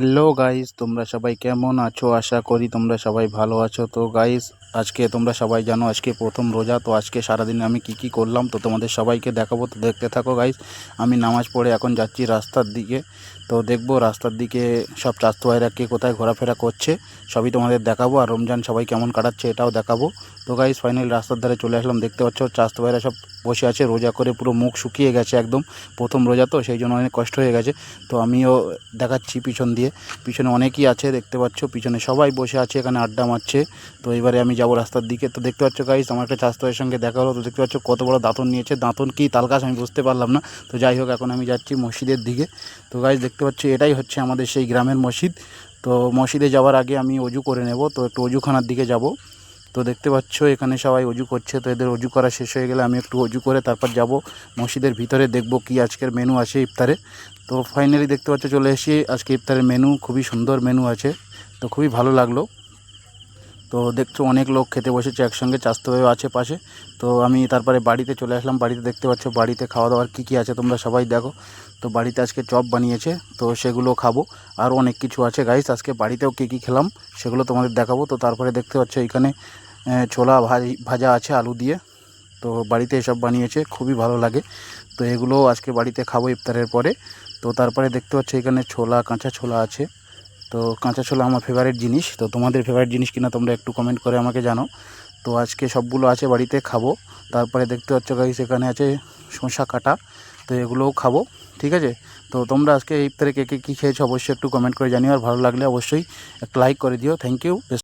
Hello guys, তোমরা সবাই কেমন আছো? আশা করি তোমরা সবাই ভালো আছো। তো গাইস, আজকে তোমরা সবাই জানো আজকে প্রথম রোজা। তো আজকে সারাদিন আমি কি করলাম তো তোমাদের সবাইকে দেখাবো। তো দেখতে থাকো গাইস। আমি নামাজ পড়ে এখন যাচ্ছি রাস্তার দিকে। তো দেখবো রাস্তার দিকে সব চাস্তু ভাইরা কে কোথায় ঘোরাফেরা করছে সবই তোমাদের দেখাবো, আর রমজান সবাই কেমন কাটাচ্ছে এটাও দেখাবো। তো গাইস, ফাইনালি রাস্তার ধারে চলে আসলাম। দেখতে পাচ্ছ চাস্তু ভাইরা সব বসে আছে রোজা করে, পুরো মুখ শুকিয়ে গেছে একদম। প্রথম রোজা তো সেই জন্য অনেক কষ্ট হয়ে গেছে। তো আমিও দেখাচ্ছি পিছন দিয়ে, পিছনে অনেকেই আছে দেখতে পাচ্ছ, পিছনে সবাই বসে আছে এখানে আড্ডা মারছে। তো এবারে আমি যাব রাস্তার দিকে। তো দেখতে পাচ্ছ গাইস, আমার একটা চাস্তো ভাইয়ের সঙ্গে দেখা হলো। তো দেখতে পাচ্ছ কত বড় দাঁতন নিয়েছে, দাঁতন কি তালগাছ আমি বুঝতে পারলাম না। তো যাই হোক, এখন আমি যাচ্ছি মসজিদের দিকে। তো গাইস দেখতে পাচ্ছ এটাই হচ্ছে আমাদের সেই গ্রামের মসজিদ। তো মসজিদে যাওয়ার আগে আমি অজু করে নেব, তো একটু অজুখানার দিকে যাব। তো দেখতে পাচ্ছ এখানে সবাই অজু করছে। তো এদের অজু করা শেষ হয়ে গেলে আমি একটু অজু করে তারপর যাব মসজিদের ভিতরে, দেখব কি আজকের মেনু আছে ইফতারে। তো ফাইনালি দেখতে পাচ্ছ চলে এসেছি। আজকে ইফতারের মেনু খুবই সুন্দর মেনু আছে, তো খুবই ভালো লাগলো। তো দেখছো অনেক লোক খেতে বসেছে একসঙ্গে, চাস্তো ভাইও আছে পাশে। তো আমি তারপরে বাড়িতে চলে আসলাম। বাড়িতে দেখতে পাচ্ছ বাড়িতে খাওয়া দাওয়ার কী আছে তোমরা সবাই দেখো। তো বাড়িতে আজকে চপ বানিয়েছে, তো সেগুলো খাবো। আরও অনেক কিছু আছে গাইস, আজকে বাড়িতেও কী খেলাম সেগুলো তোমাদের দেখাবো। তো তারপরে দেখতে পাচ্ছ এখানে ছোলা ভাজা আছে আলু দিয়ে। তো বাড়িতে এসব বানিয়েছে, খুবই ভালো লাগে। তো এগুলোও আজকে বাড়িতে খাবো ইফতারের পরে। তো তারপরে দেখতে পাচ্ছ এখানে ছোলা, কাঁচা ছোলা আছে। তো কাঁচা ছোলা আমার ফেভারিট জিনিস। তো তোমাদের ফেভারিট জিনিস কিনা তোমরা একটু কমেন্ট করে আমাকে জানো। তো আজকে সবগুলো আছে বাড়িতে খাবো। তারপরে দেখতে পাচ্ছ গাইস এখানে আছে শসা কাটা, তো এগুলোও খাবো। ঠিক আছে। তো তোমরা আজকে ইফতারে কে কে কী খেয়েছো অবশ্যই একটু কমেন্ট করে জানিও, আর ভালো লাগলে অবশ্যই একটা লাইক করে দিও। Thank you.